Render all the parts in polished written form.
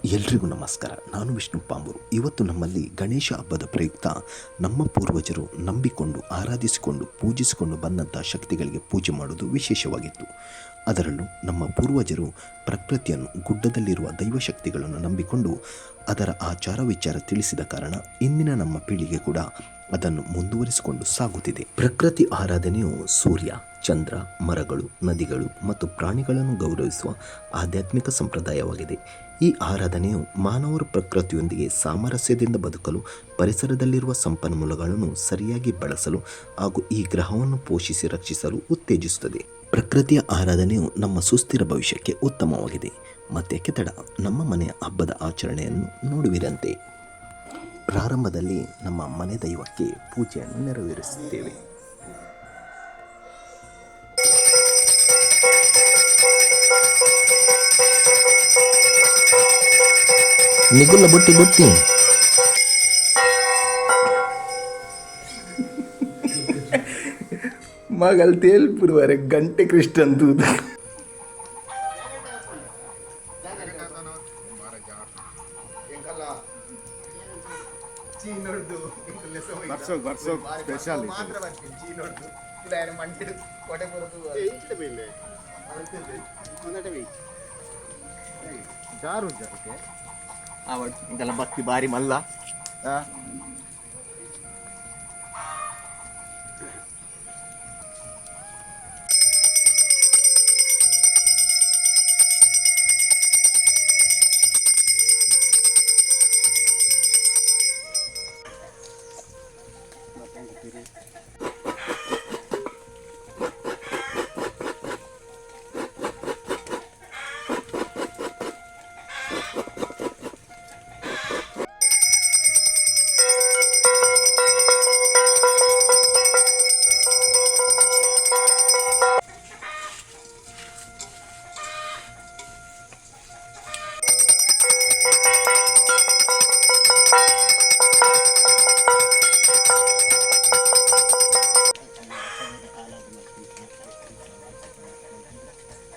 ಎಲ್ರಿಗೂ ನಮಸ್ಕಾರ. ನಾನು ವಿಷ್ಣು ಪಾಂಬೂರು. ಇವತ್ತು ನಮ್ಮಲ್ಲಿ ಗಣೇಶ ಹಬ್ಬದ ಪ್ರಯುಕ್ತ ನಮ್ಮ ಪೂರ್ವಜರು ನಂಬಿಕೊಂಡು ಆರಾಧಿಸಿಕೊಂಡು ಪೂಜಿಸಿಕೊಂಡು ಬಂದಂಥ ಶಕ್ತಿಗಳಿಗೆ ಪೂಜೆ ಮಾಡೋದು ವಿಶೇಷವಾಗಿತ್ತು. ಅದರಲ್ಲೂ ನಮ್ಮ ಪೂರ್ವಜರು ಪ್ರಕೃತಿಯನ್ನು, ಗುಡ್ಡದಲ್ಲಿರುವ ದೈವಶಕ್ತಿಗಳನ್ನು ನಂಬಿಕೊಂಡು ಅದರ ಆಚಾರ ವಿಚಾರ ತಿಳಿಸಿದ ಕಾರಣ ಇಂದಿನ ನಮ್ಮ ಪೀಳಿಗೆ ಕೂಡ ಅದನ್ನು ಮುಂದುವರಿಸಿಕೊಂಡು ಸಾಗುತ್ತಿದೆ. ಪ್ರಕೃತಿ ಆರಾಧನೆಯು ಸೂರ್ಯ, ಚಂದ್ರ, ಮರಗಳು, ನದಿಗಳು ಮತ್ತು ಪ್ರಾಣಿಗಳನ್ನು ಗೌರವಿಸುವ ಆಧ್ಯಾತ್ಮಿಕ ಸಂಪ್ರದಾಯವಾಗಿದೆ. ಈ ಆರಾಧನೆಯು ಮಾನವರು ಪ್ರಕೃತಿಯೊಂದಿಗೆ ಸಾಮರಸ್ಯದಿಂದ ಬದುಕಲು, ಪರಿಸರದಲ್ಲಿರುವ ಸಂಪನ್ಮೂಲಗಳನ್ನು ಸರಿಯಾಗಿ ಬಳಸಲು ಹಾಗೂ ಈ ಗ್ರಹವನ್ನು ಪೋಷಿಸಿ ರಕ್ಷಿಸಲು ಉತ್ತೇಜಿಸುತ್ತದೆ. ಪ್ರಕೃತಿಯ ಆರಾಧನೆಯು ನಮ್ಮ ಸುಸ್ಥಿರ ಭವಿಷ್ಯಕ್ಕೆ ಉತ್ತಮವಾಗಿದೆ. ಮತ್ತ್ಯಾಕೆ ತಡ, ನಮ್ಮ ಮನೆಯ ಹಬ್ಬದ ಆಚರಣೆಯನ್ನು ನೋಡುವಿರಂತೆ. ಪ್ರಾರಂಭದಲ್ಲಿ ನಮ್ಮ ಮನೆ ದೈವಕ್ಕೆ ಪೂಜೆಯನ್ನು ನೆರವೇರಿಸುತ್ತೇವೆ. ನಿಗುಲ್ಲ ಬುಟ್ಟಿ ಬುಟ್ಟಿ ಮಗಲ್ ತೇಲ್ಪುರುವರೆ ಗಂಟೆ ಕ್ರಿಸ್ಟನ್ ತೂದು ಬರ್ಸೋ ಸ್ಪೆಷಲ್ ಜಾರು ಜಾರಕ್ಕೆ ಇದೆಲ್ಲ ಭಕ್ತಿ ಬಾರಿ ಮಲ್ಲ.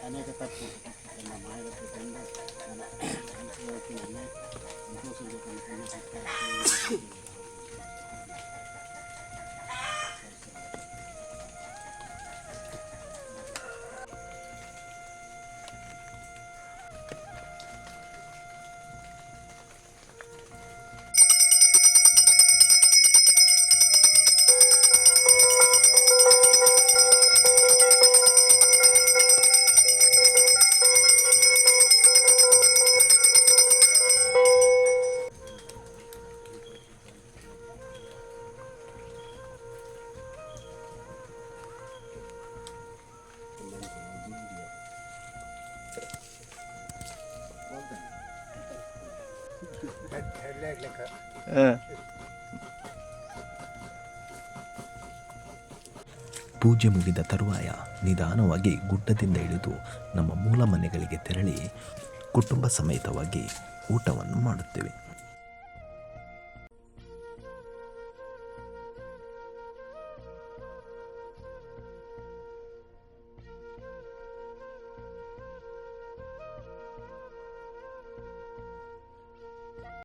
ಅನೇಕ ತಪ್ಪು ನಮ್ಮ ಮಾಡಿರ್ತಕ್ಕಂಥ ಪೂಜೆ ಮುಗಿದ ತರುವಾಯ ನಿಧಾನವಾಗಿ ಗುಡ್ಡದಿಂದ ಇಳಿದು ನಮ್ಮ ಮೂಲ ಮನೆಗಳಿಗೆ ತೆರಳಿ ಕುಟುಂಬ ಸಮೇತವಾಗಿ ಊಟವನ್ನು ಮಾಡುತ್ತೇವೆ.